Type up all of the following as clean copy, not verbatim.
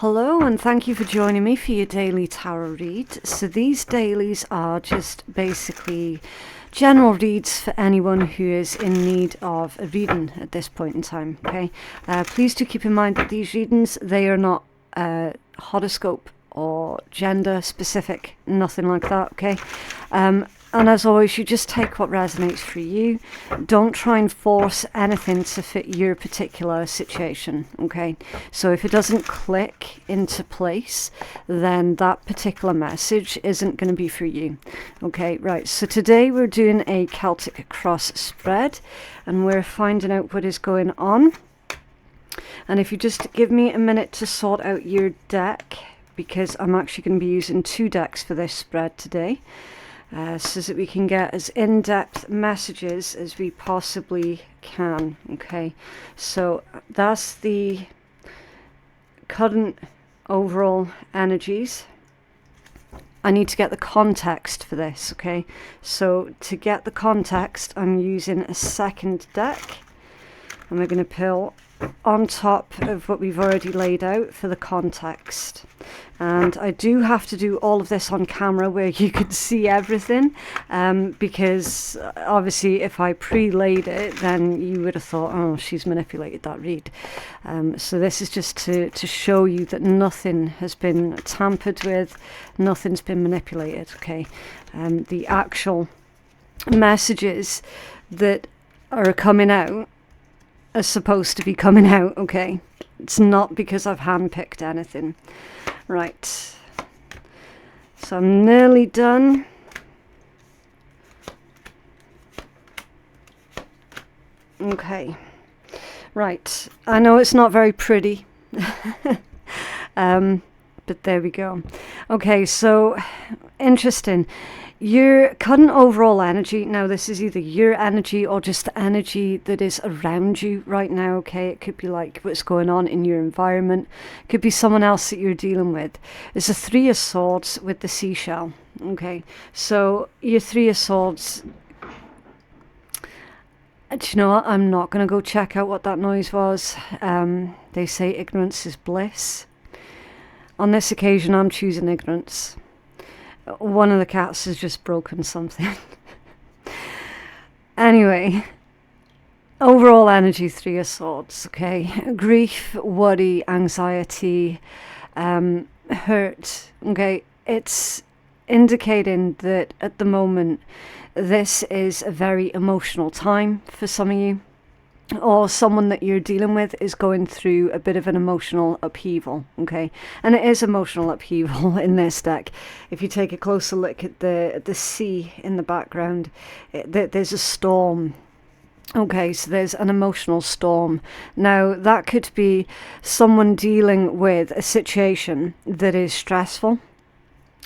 Hello, and thank you for joining me for your daily tarot read. So these dailies are just basically general reads for anyone who is in need of a reading at this point in time, okay? Please do keep in mind that these readings, they are not horoscope or gender specific, nothing like that, okay? And as always, you just take what resonates for you. Don't try and force anything to fit your particular situation, okay? So if it doesn't click into place, then that particular message isn't going to be for you, okay? Right, so today we're doing a Celtic cross spread, and we're finding out what is going on. And if you just give me a minute to sort out your deck, because I'm actually going to be using 2 decks for this spread today. So that we can get as in-depth messages as we possibly can, okay? So that's the current overall energies. I need to get the context for this, okay? So to get the context, I'm using a second deck, and we're going to pull on top of what we've already laid out for the context. And I do have to do all of this on camera where you can see everything, because obviously if I pre-laid it, then you would have thought, oh, she's manipulated that read. So this is just to show you that nothing has been tampered with, nothing's been manipulated, okay? The actual messages that are coming out are supposed to be coming out, okay? It's not because I've handpicked anything. Right. So I'm nearly done. Okay. Right. I know it's not very pretty. But there we go. Okay, so interesting. Your current overall energy, now this is either your energy or just the energy that is around you right now, okay? It could be like what's going on in your environment. It could be someone else that you're dealing with. It's a 3 of Swords with the seashell, okay? So your 3 of Swords, do you know what? I'm not going to go check out what that noise was. They say ignorance is bliss. On this occasion, I'm choosing ignorance. One of the cats has just broken something. Anyway, overall energy, 3 of Swords, okay? Grief, worry, anxiety, hurt, okay? It's indicating that at the moment, this is a very emotional time for some of you, or someone that you're dealing with is going through a bit of an emotional upheaval, okay? And it is emotional upheaval in this deck. If you take a closer look at the sea in the background, there's a storm. Okay, so there's an emotional storm. Now, that could be someone dealing with a situation that is stressful.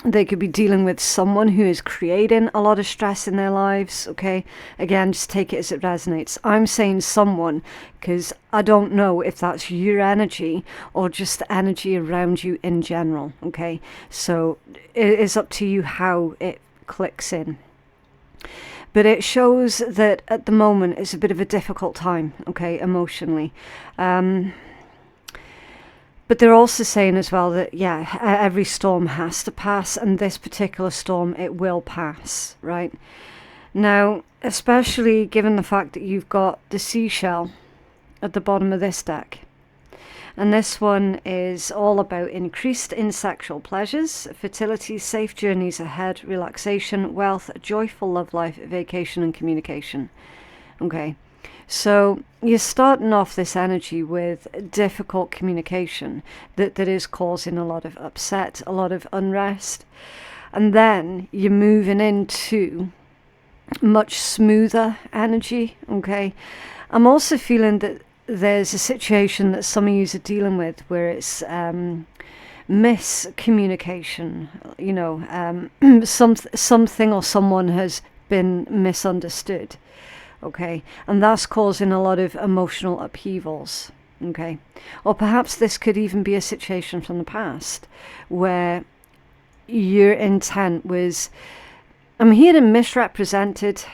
They could be dealing with someone who is creating a lot of stress in their lives, okay? Again, just take it as it resonates. I'm saying someone because I don't know if that's your energy or just the energy around you in general, okay? So it is up to you how it clicks in. But it shows that at the moment it's a bit of a difficult time, okay, emotionally. But they're also saying as well that, yeah, every storm has to pass, and this particular storm, it will pass, right? Now, especially given the fact that you've got the seashell at the bottom of this deck. And this one is all about increased in sexual pleasures, fertility, safe journeys ahead, relaxation, wealth, a joyful love life, vacation, and communication. Okay. So you're starting off this energy with difficult communication that is causing a lot of upset, a lot of unrest. And then you're moving into much smoother energy, okay? I'm also feeling that there's a situation that some of you are dealing with where it's miscommunication, you know, something or someone has been misunderstood. Okay, and that's causing a lot of emotional upheavals, okay? Or perhaps this could even be a situation from the past where your intent was, I'm hearing misrepresented,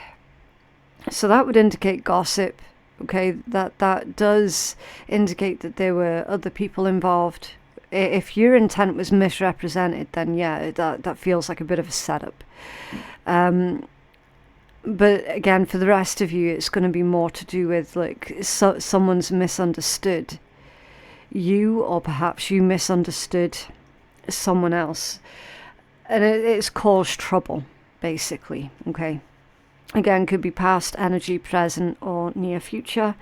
so that would indicate gossip, okay? That does indicate that there were other people involved If your intent was misrepresented, then yeah, that feels like a bit of a setup. But again, for the rest of you, it's going to be more to do with like someone's misunderstood you, or perhaps you misunderstood someone else, and it's caused trouble, basically. Okay. Again, could be past energy, present, or near future.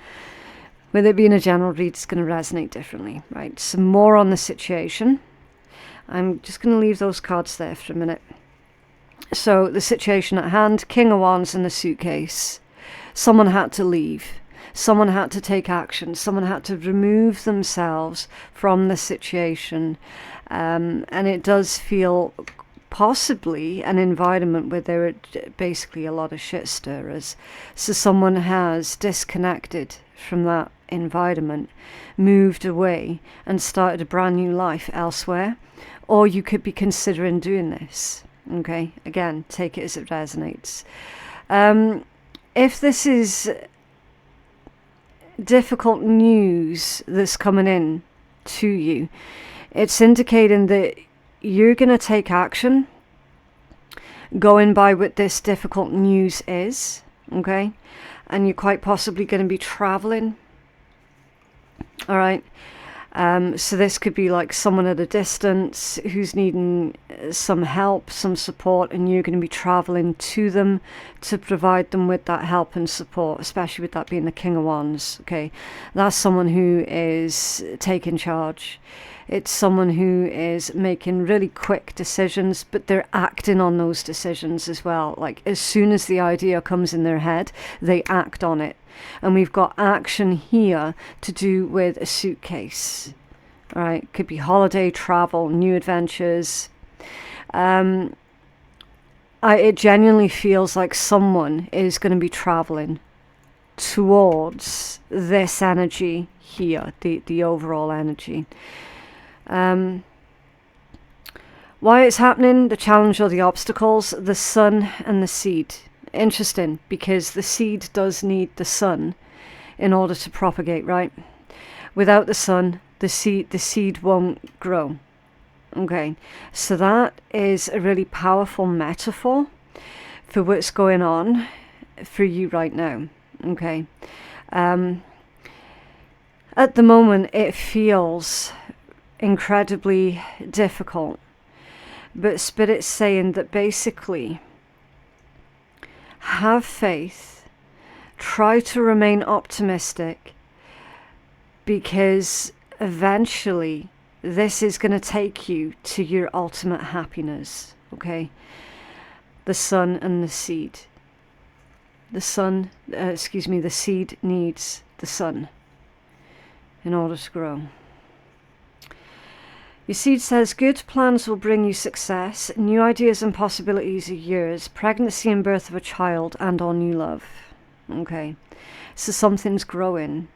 With it being a general read, it's going to resonate differently, right? Some more on the situation. I'm just going to leave those cards there for a minute. So the situation at hand, King of Wands and the suitcase. Someone had to leave. Someone had to take action. Someone had to remove themselves from the situation. And it does feel possibly an environment where there are basically a lot of shit stirrers. So someone has disconnected from that environment, moved away, and started a brand new life elsewhere. Or you could be considering doing this. Okay, again, take it as it resonates. If this is difficult news that's coming in to you, it's indicating that you're going to take action going by what this difficult news is, okay? And you're quite possibly going to be traveling, all right? So this could be like someone at a distance who's needing some help, some support, and you're going to be traveling to them to provide them with that help and support, especially with that being the King of Wands, okay? That's someone who is taking charge. It's someone who is making really quick decisions, but they're acting on those decisions as well. Like as soon as the idea comes in their head, they act on it. And we've got action here to do with a suitcase. All right, could be holiday, travel, new adventures. It genuinely feels like someone is going to be traveling towards this energy here, the overall energy. Why it's happening, the challenge or the obstacles, the sun and the seed. Interesting, because the seed does need the sun in order to propagate, right? Without the sun, the seed won't grow. Okay, so that is a really powerful metaphor for what's going on for you right now. Okay, at the moment it feels incredibly difficult, but Spirit's saying that basically have faith, try to remain optimistic, because eventually this is going to take you to your ultimate happiness, okay? The sun and the seed. The seed needs the sun in order to grow. Your seed says, good plans will bring you success. New ideas and possibilities are yours. Pregnancy and birth of a child and all new love. Okay. So something's growing.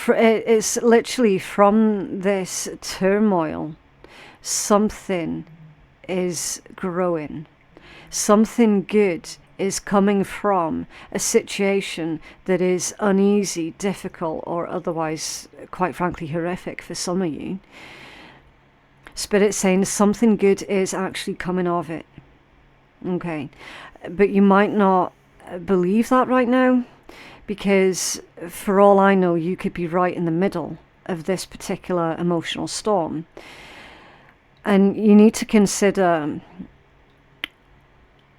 It's literally from this turmoil, something is growing. Something good is coming from a situation that is uneasy, difficult, or otherwise, quite frankly, horrific for some of you. Spirit's saying something good is actually coming of it. Okay. But you might not believe that right now, because for all I know, you could be right in the middle of this particular emotional storm. And you need to consider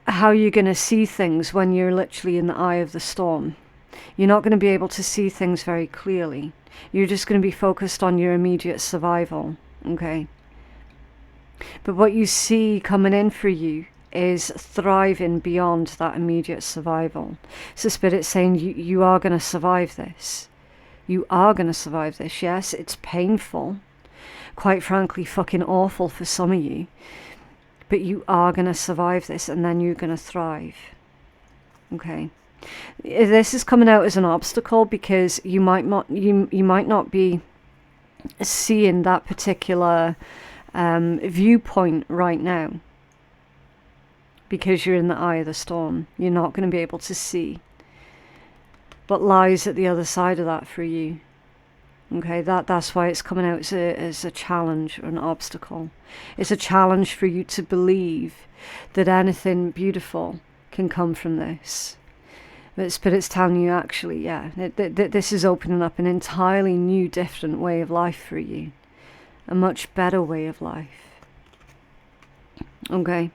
how you're going to see things when you're literally in the eye of the storm. You're not going to be able to see things very clearly. You're just going to be focused on your immediate survival. Okay. But what you see coming in for you is thriving beyond that immediate survival. So Spirit's saying you are going to survive this. You are going to survive this. Yes, it's painful. Quite frankly, fucking awful for some of you. But you are going to survive this, and then you're going to thrive. Okay. This is coming out as an obstacle because you might not be seeing that particular viewpoint right now, because you're in the eye of the storm. You're not going to be able to see what lies at the other side of that for you. Okay, that's why it's coming out as a challenge or an obstacle. It's a challenge for you to believe that anything beautiful can come from this. But Spirit's telling you, actually, yeah, this is opening up an entirely new, different way of life for you. A much better way of life. Okay.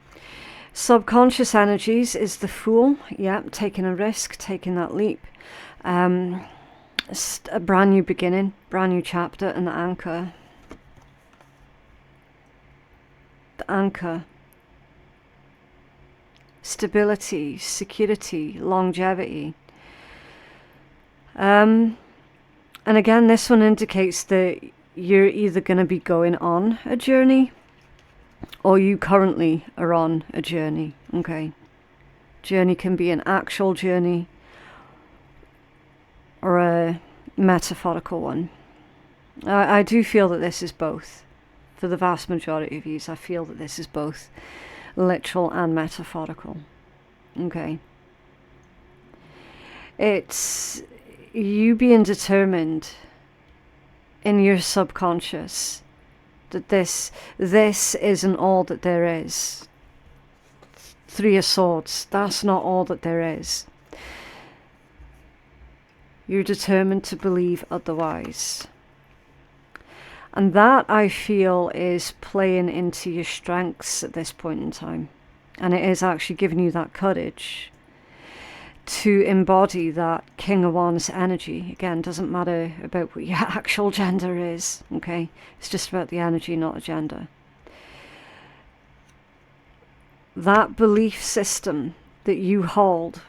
Subconscious energies is the Fool. Yeah, taking a risk, taking that leap. A brand new beginning, brand new chapter, and the Anchor. The Anchor. Stability, security, longevity. And again, this one indicates that you're either going to be going on a journey or you currently are on a journey. Okay. Journey can be an actual journey or a metaphorical one. I do feel that this is both. For the vast majority of you, I feel that this is both literal and metaphorical. Okay. It's you being determined in your subconscious that this isn't all that there is. Three of Swords, that's not all that there is. You're determined to believe otherwise. And that, I feel, is playing into your strengths at this point in time. And it is actually giving you that courage to embody that King of Wands energy. Again, doesn't matter about what your actual gender is, okay? It's just about the energy, not a gender. That belief system that you hold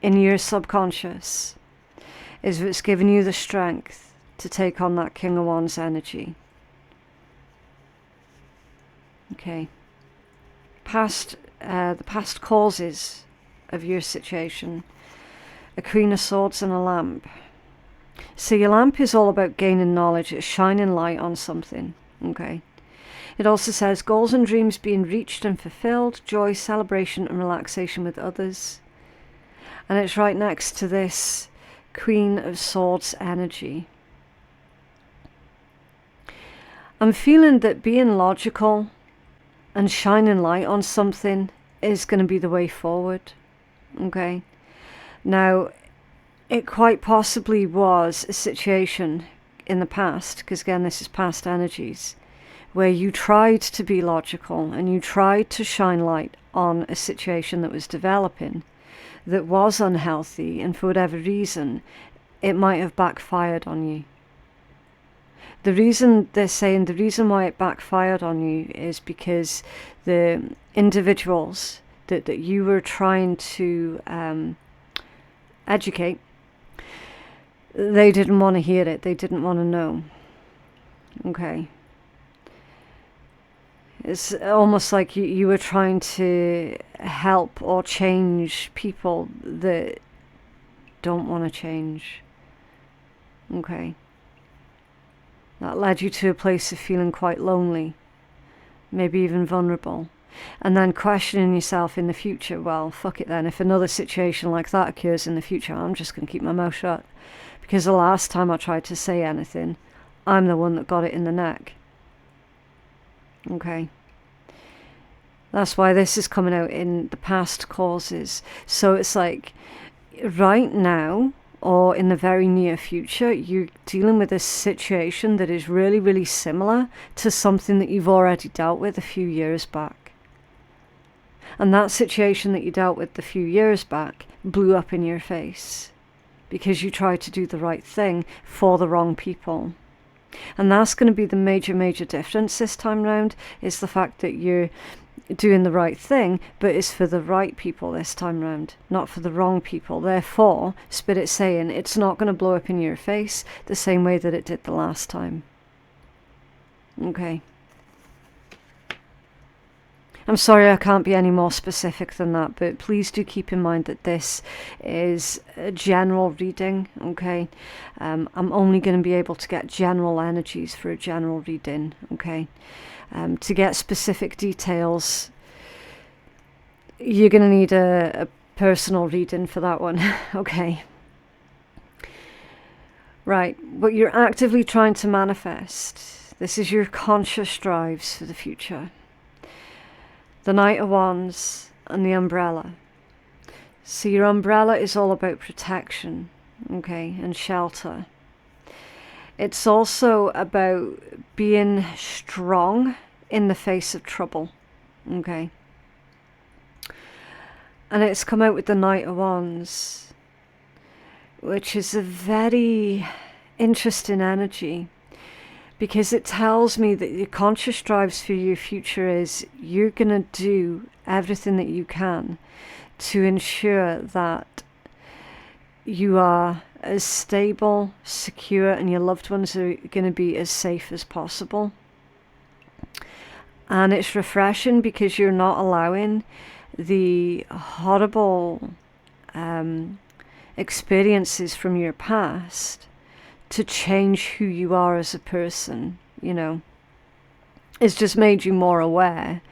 in your subconscious is what's giving you the strength to take on that King of Wands energy. Okay. The past causes of your situation. A Queen of Swords and a lamp. So your lamp is all about gaining knowledge. It's shining light on something. Okay. It also says goals and dreams being reached and fulfilled. Joy, celebration and relaxation with others. And it's right next to this Queen of Swords energy. I'm feeling that being logical and shining light on something is going to be the way forward. Okay. Now, it quite possibly was a situation in the past, because again, this is past energies, where you tried to be logical and you tried to shine light on a situation that was developing, that was unhealthy, and for whatever reason, it might have backfired on you. The reason they're saying, the reason why it backfired on you is because the individuals that you were trying to educate, they didn't want to hear it. They didn't want to know. Okay. It's almost like you were trying to help or change people that don't want to change. Okay. That led you to a place of feeling quite lonely, maybe even vulnerable, and then questioning yourself in the future. Well, fuck it then. If another situation like that occurs in the future, I'm just going to keep my mouth shut. Because the last time I tried to say anything, I'm the one that got it in the neck. Okay. That's why this is coming out in the past causes. So it's like, right now, or in the very near future, you're dealing with a situation that is really, really similar to something that you've already dealt with a few years back. And that situation that you dealt with a few years back blew up in your face because you tried to do the right thing for the wrong people. And that's going to be the major, major difference this time round, is the fact that you're doing the right thing, but it's for the right people this time round, not for the wrong people. Therefore, Spirit's saying it's not going to blow up in your face the same way that it did the last time. Okay. I'm sorry I can't be any more specific than that, but please do keep in mind that this is a general reading, okay? I'm only going to be able to get general energies for a general reading, okay? To get specific details, you're going to need a personal reading for that one, okay? Right, what you're actively trying to manifest. This is your conscious drives for the future. The Knight of Wands and the Umbrella. So your umbrella is all about protection, okay, and shelter. It's also about being strong in the face of trouble, okay. And it's come out with the Knight of Wands, which is a very interesting energy, because it tells me that your conscious drives for your future is you're going to do everything that you can to ensure that you are as stable, secure, and your loved ones are going to be as safe as possible. And it's refreshing because you're not allowing the horrible experiences from your past to change who you are as a person, you know. It's just made you more aware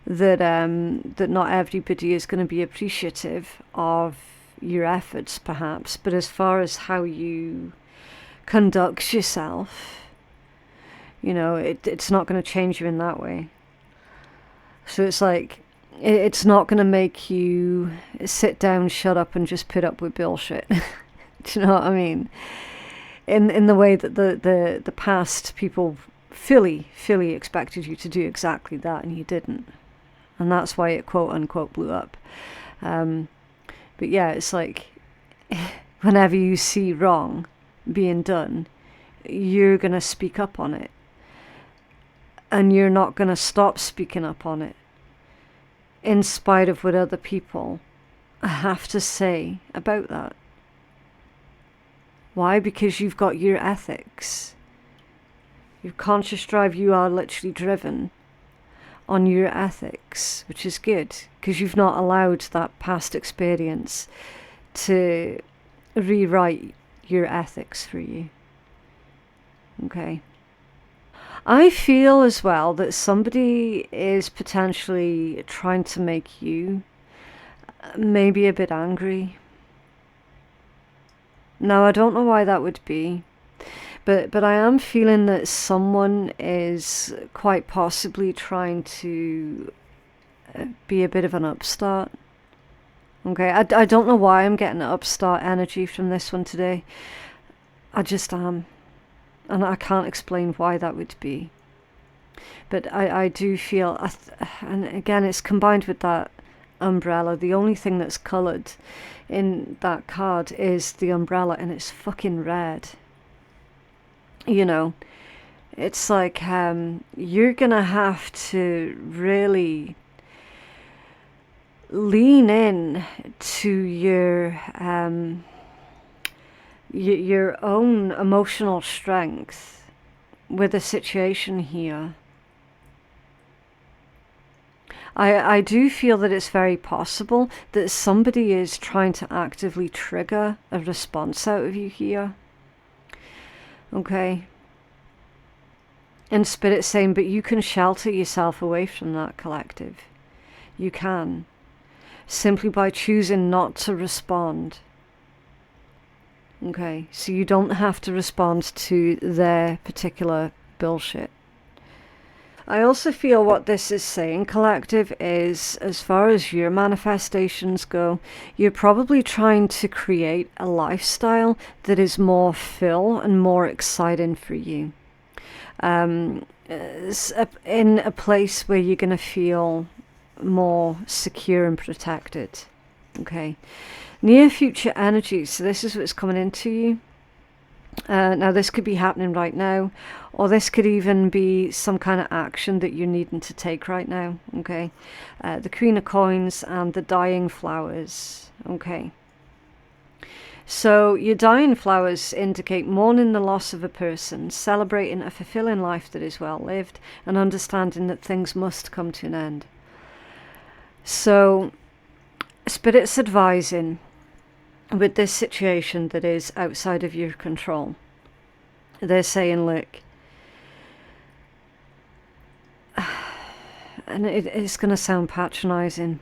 that that not everybody is going to be appreciative of your efforts, perhaps, but as far as how you conduct yourself, you know, it's not going to change you in that way. So it's like, it's not going to make you sit down, shut up, and just put up with bullshit. Do you know what I mean? In the way that the past people fully expected you to do exactly that, and you didn't. And that's why it quote unquote blew up. But yeah, it's like, whenever you see wrong being done, you're going to speak up on it. And you're not going to stop speaking up on it, in spite of what other people have to say about that. Why? Because you've got your ethics. Your conscious drive, you are literally driven on your ethics, which is good, because you've not allowed that past experience to rewrite your ethics for you. Okay. I feel as well that somebody is potentially trying to make you maybe a bit angry. Now, I don't know why that would be, but I am feeling that someone is quite possibly trying to be a bit of an upstart. Okay, I don't know why I'm getting upstart energy from this one today. I just am. And I can't explain why that would be. But I do feel, and again, it's combined with that umbrella. The only thing that's coloured in that card is the umbrella, and it's fucking red. You know, it's like you're gonna have to really lean in to your own emotional strength with the situation here. I do feel that it's very possible that somebody is trying to actively trigger a response out of you here. Okay. And Spirit's saying, but you can shelter yourself away from that, collective. You can. Simply by choosing not to respond. Okay, so you don't have to respond to their particular bullshit. I also feel what this is saying, collective, is as far as your manifestations go, you're probably trying to create a lifestyle that is more full and more exciting for you. In a place where you're going to feel more secure and protected. Okay. Near future energy, so this is what's coming into you. Now this could be happening right now, or this could even be some kind of action that you're needing to take right now. Okay. The Queen of Coins and the Dying Flowers. Okay. So your dying flowers indicate mourning the loss of a person, celebrating a fulfilling life that is well lived, and understanding that things must come to an end. So Spirit's advising with this situation that is outside of your control. They're saying, look, and it's going to sound patronizing,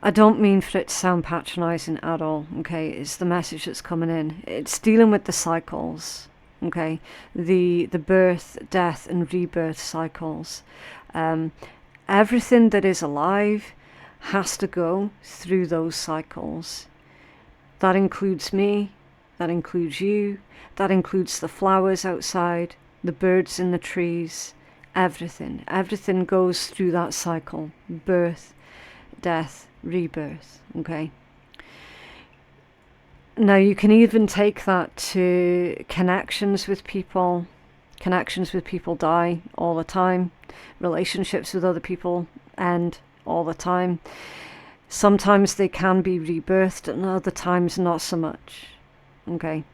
I don't mean for it to sound patronizing at all, okay? It's the message that's coming in. It's dealing with the cycles, okay? The birth, death, and rebirth cycles. Everything that is alive has to go through those cycles. That includes me, that includes you, that includes the flowers outside, the birds in the trees, everything. Everything goes through that cycle. Birth, death, rebirth, okay? Now you can even take that to connections with people. Connections with people die all the time. Relationships with other people end all the time. Sometimes they can be rebirthed and other times not so much, okay?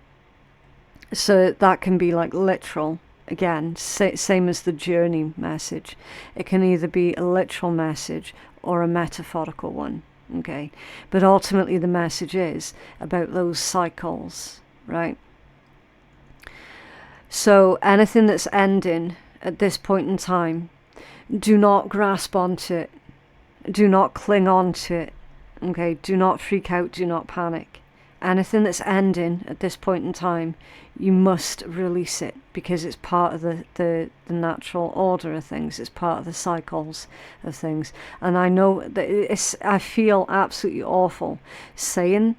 So that can be like literal. Again, same as the journey message. It can either be a literal message or a metaphorical one, okay? But ultimately the message is about those cycles, right? So anything that's ending at this point in time, do not grasp onto it. Do not cling on to it, okay? Do not freak out, do not panic. Anything that's ending at this point in time, you must release it because it's part of the natural order of things. It's part of the cycles of things. And I know that I feel absolutely awful saying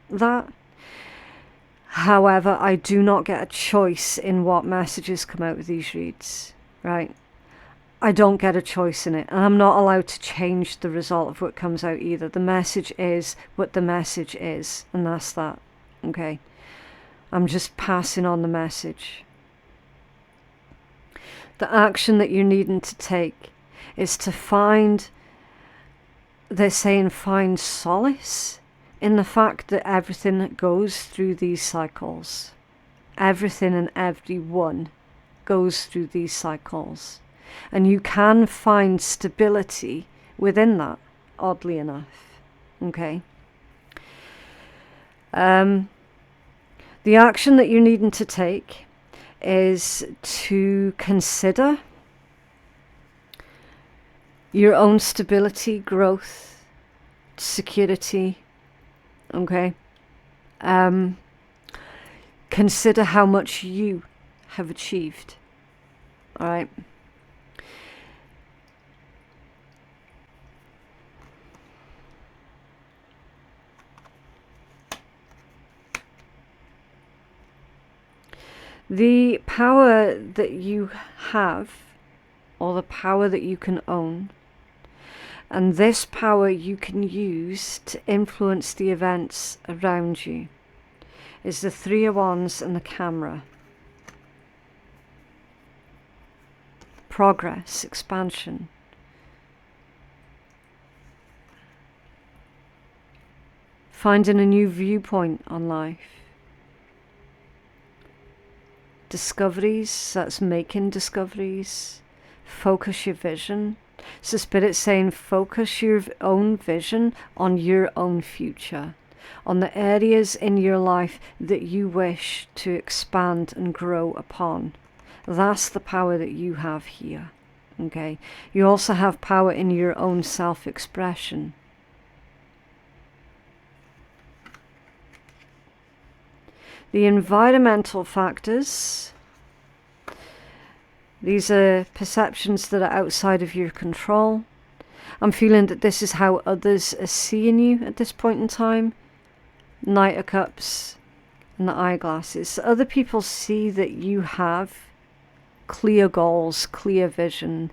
that. However, I do not get a choice in what messages come out of these reads, right? I don't get a choice in it, and I'm not allowed to change the result of what comes out either. The message is what the message is, and that's that, okay? I'm just passing on the message. The action that you're needing to take is to find, they're saying find solace in the fact that everything goes through these cycles. Everything and everyone goes through these cycles. And you can find stability within that, oddly enough, okay? The action that you're needing to take is to consider your own stability, growth, security, okay? Consider how much you have achieved, all right? The power that you have, or the power that you can own, and this power you can use to influence the events around you, is the Three of Wands and the camera. Progress, expansion. Finding a new viewpoint on life. Discoveries, that's making discoveries. Focus your vision. So Spirit's saying focus your own vision on your own future, on the areas in your life that you wish to expand and grow upon. That's the power that you have here, okay? You also have power in your own self-expression. The environmental factors, these are perceptions that are outside of your control. I'm feeling that this is how others are seeing you at this point in time. Knight of Cups and the eyeglasses. So other people see that you have clear goals, clear vision,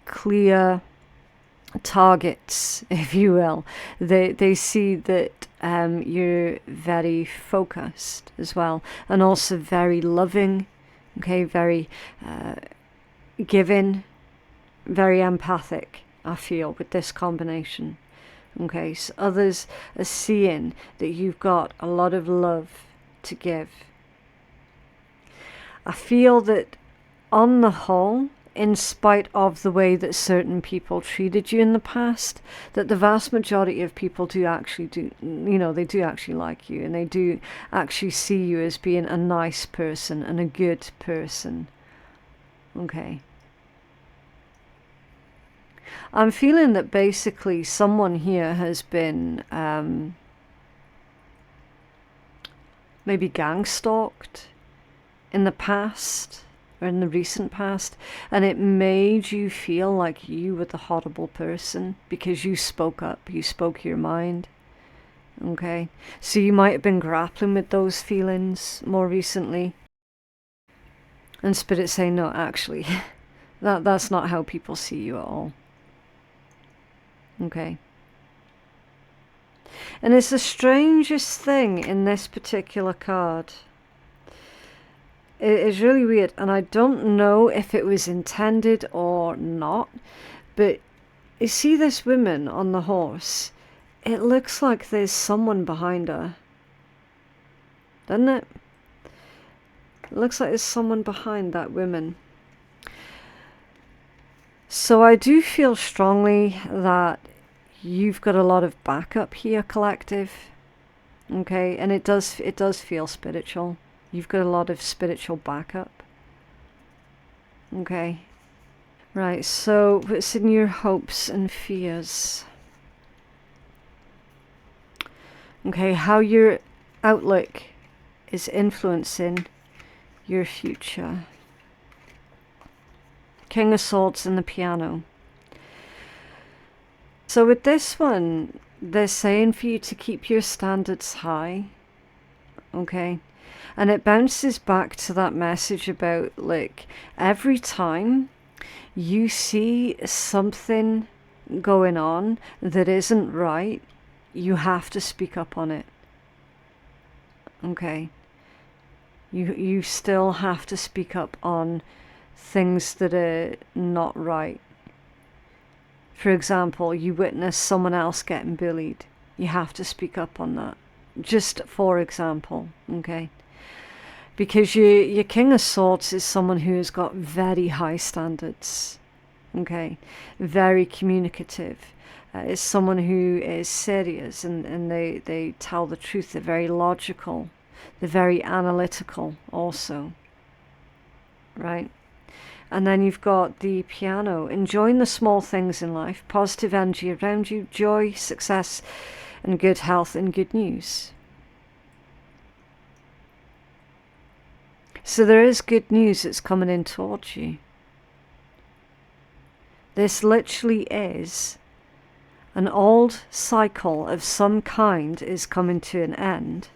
clear targets, if you will. They see that you're very focused as well, and also very loving, okay, very giving, very empathic, I feel, with this combination. Okay, so others are seeing that you've got a lot of love to give. I feel that on the whole, in spite of the way that certain people treated you in the past, that the vast majority of people they do actually like you, and they do actually see you as being a nice person and a good person. Okay. I'm feeling that basically someone here has been maybe gang stalked in the past or in the recent past, and it made you feel like you were the horrible person because you spoke up, you spoke your mind. Okay, so you might have been grappling with those feelings more recently, and Spirit's saying, no, actually, that's not how people see you at all. Okay. And it's the strangest thing in this particular card. It is really weird, and I don't know if it was intended or not, but you see this woman on the horse, it looks like there's someone behind her, doesn't it? It looks like there's someone behind that woman. So I do feel strongly that you've got a lot of backup here, collective. Okay, and it does feel spiritual. You've got a lot of spiritual backup. Okay. Right, so what's in your hopes and fears? Okay, how your outlook is influencing your future. King of Swords and the piano. So with this one, they're saying for you to keep your standards high. Okay. And it bounces back to that message about, like, every time you see something going on that isn't right, you have to speak up on it. Okay. You still have to speak up on things that are not right. For example, you witness someone else getting bullied. You have to speak up on that. Just for example, okay? Because your King of Swords is someone who has got very high standards, okay? Very communicative. It's someone who is serious and they tell the truth. They're very logical. They're very analytical also, right? And then you've got the piano, enjoying the small things in life, positive energy around you, joy, success, and good health and good news. So there is good news that's coming in towards you. This literally is an old cycle of some kind is coming to an end.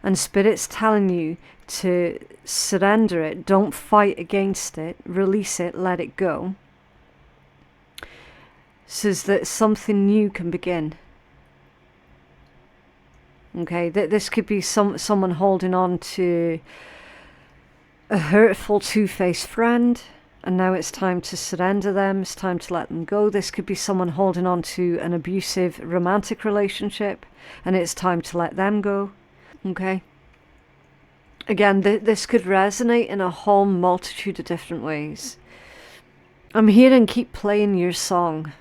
And Spirit's telling you to surrender it, don't fight against it, release it, let it go, so that something new can begin. Okay, this could be someone holding on to a hurtful two-faced friend, and now it's time to surrender them, it's time to let them go. This could be someone holding on to an abusive romantic relationship, and it's time to let them go. Okay. Again, this could resonate in a whole multitude of different ways. I'm hearing keep playing your song.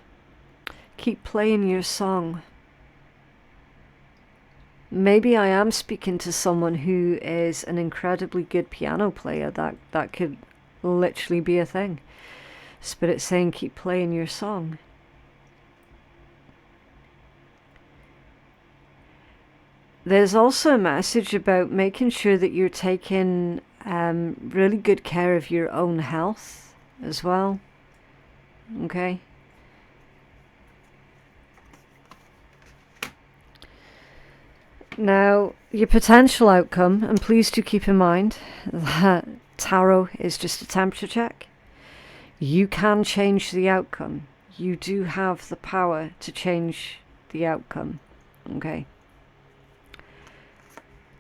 Keep playing your song. Maybe I am speaking to someone who is an incredibly good piano player. That could literally be a thing. Spirit's saying keep playing your song. There's also a message about making sure that you're taking really good care of your own health as well. Okay. Now, your potential outcome, and please do keep in mind that tarot is just a temperature check. You can change the outcome. You do have the power to change the outcome. Okay.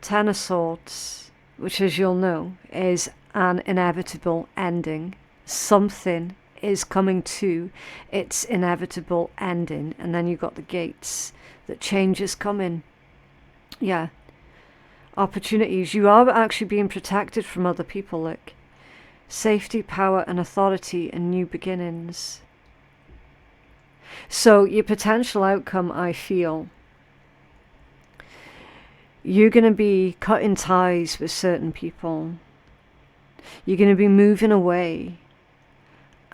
Ten of Swords, which, as you'll know, is an inevitable ending. Something is coming to its inevitable ending, and then you've got the gates that change is coming. Yeah, opportunities. You are actually being protected from other people, like safety, power, and authority, and new beginnings. So your potential outcome, I feel, you're going to be cutting ties with certain people. You're going to be moving away.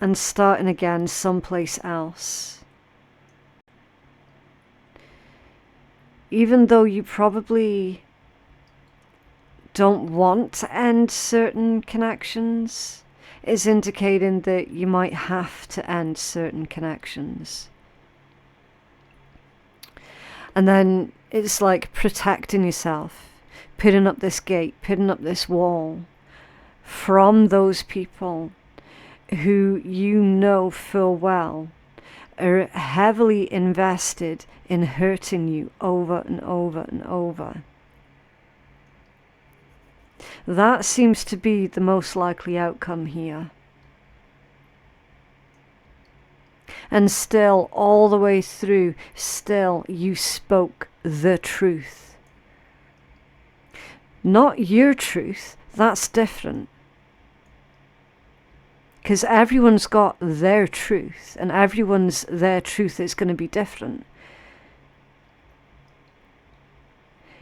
and starting again someplace else. Even though you probably don't want to end certain connections, is indicating that you might have to end certain connections. And then it's like protecting yourself, putting up this gate, putting up this wall from those people who you know full well are heavily invested in hurting you over and over and over. That seems to be the most likely outcome here. And still, all the way through, still you spoke the truth. Not your truth, that's different. Because everyone's got their truth, and their truth is going to be different.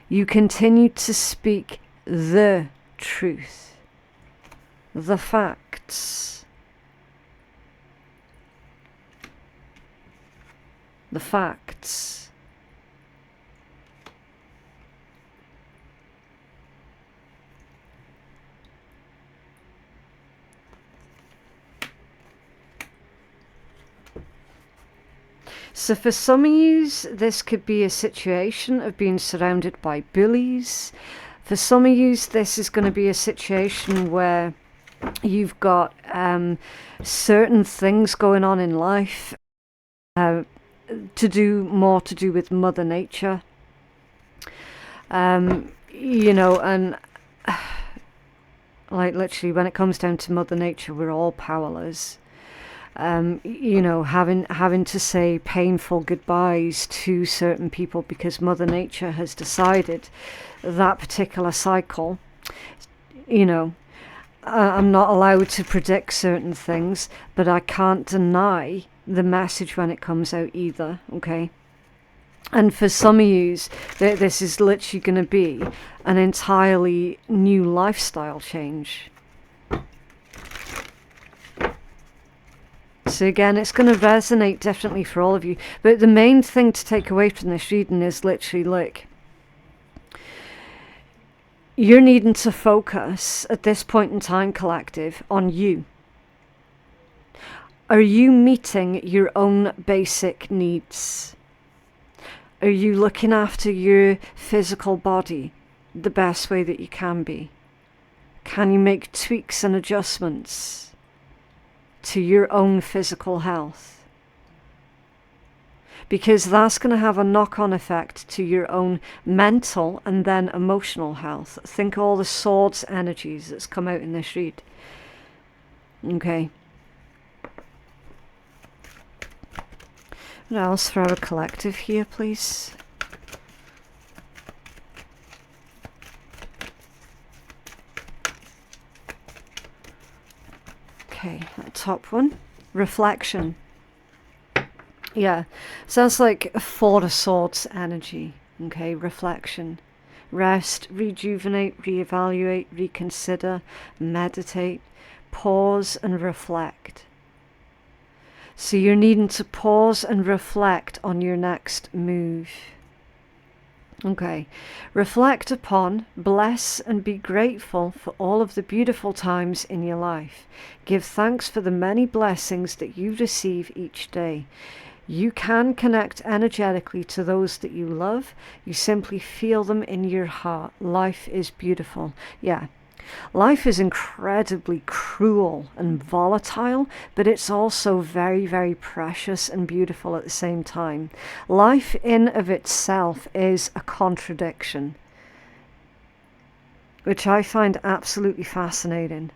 You continue to speak the truth, the facts, the facts. So for some of you, this could be a situation of being surrounded by bullies. For some of you, this is going to be a situation where you've got certain things going on in life to do with Mother Nature. You know, and like literally when it comes down to Mother Nature, we're all powerless. You know, having to say painful goodbyes to certain people because Mother Nature has decided that particular cycle. You know, I'm not allowed to predict certain things, but I can't deny the message when it comes out either, okay? And for some of you, this is literally going to be an entirely new lifestyle change. So again, it's going to resonate differently for all of you. But the main thing to take away from this reading is literally, look, you're needing to focus at this point in time, collective, on you. Are you meeting your own basic needs? Are you looking after your physical body the best way that you can be? Can you make tweaks and adjustments to your own physical health? Because that's going to have a knock-on effect to your own mental and then emotional health. Think of all the swords energies that's come out in this read. Okay. What else for our collective here, please? Okay, that top one. Reflection. Yeah, sounds like a Four of Swords energy. Okay, reflection. Rest, rejuvenate, reevaluate, reconsider, meditate, pause and reflect. So you're needing to pause and reflect on your next move. Okay, reflect upon, bless and be grateful for all of the beautiful times in your life. Give thanks for the many blessings that you receive each day. You can connect energetically to those that you love. You simply feel them in your heart. Life is beautiful. Yeah. Life is incredibly cruel and volatile, but it's also very, very precious and beautiful at the same time. Life in of itself is a contradiction, which I find absolutely fascinating.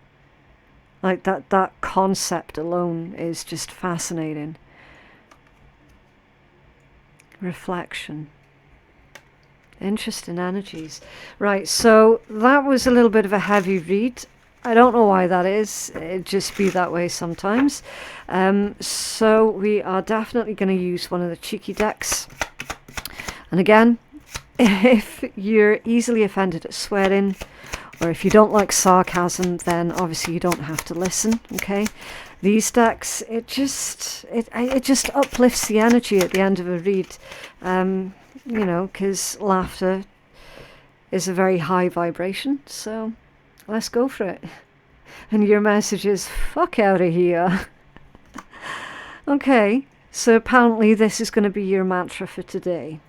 Like that concept alone is just fascinating. Reflection. Interesting energies. Right, so that was a little bit of a heavy read. I don't know why that is. It just be that way sometimes. So we are definitely going to use one of the cheeky decks. And again, if you're easily offended at swearing, or if you don't like sarcasm, then obviously you don't have to listen, okay? These decks, it just uplifts the energy at the end of a read, because laughter is a very high vibration, so let's go for it. And your message is, fuck out of here. Okay, so apparently this is going to be your mantra for today.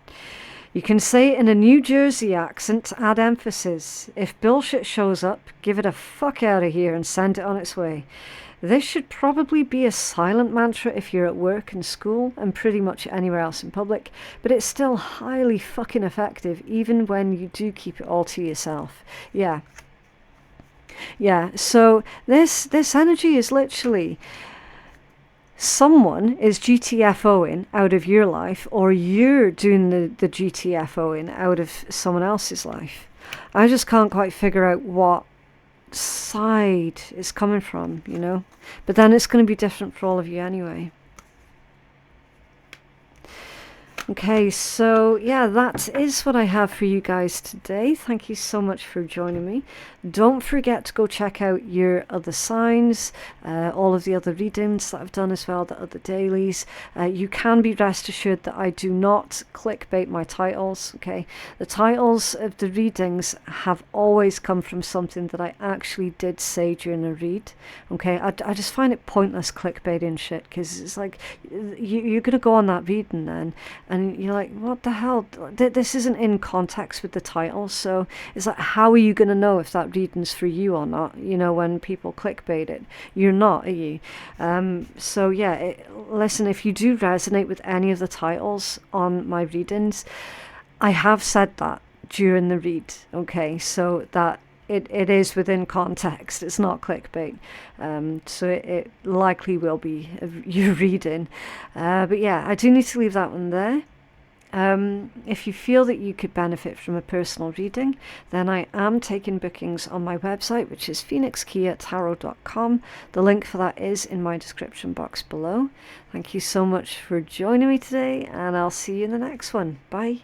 You can say it in a New Jersey accent to add emphasis. If bullshit shows up, give it a fuck out of here and send it on its way. This should probably be a silent mantra if you're at work and school and pretty much anywhere else in public, but it's still highly fucking effective even when you do keep it all to yourself. Yeah, so this energy is literally someone is GTFO'ing out of your life, or you're doing the GTFO'ing out of someone else's life. I just can't quite figure out what side it's coming from, but then it's going to be different for all of you anyway. Okay, so yeah, that is what I have for you guys today. Thank you so much for joining me. Don't forget to go check out your other signs, all of the other readings that I've done as well, the other dailies. You can be rest assured that I do not clickbait my titles, okay? The titles of the readings have always come from something that I actually did say during a read, okay? I just find it pointless clickbaiting shit, because it's like, you're going to go on that reading then, and you're like, what the hell? This isn't in context with the title, so it's like, how are you going to know if that reading's for you or not, when people clickbait it? You're not, are you? So yeah, listen, if you do resonate with any of the titles on my readings, I have said that during the read, okay, so that it is within context, it's not clickbait, so it likely will be your reading, but yeah, I do need to leave that one there. If you feel that you could benefit from a personal reading, then I am taking bookings on my website, which is phoenixkeiatarot.com. The link for that is in my description box below. Thank you so much for joining me today, and I'll see you in the next one. Bye.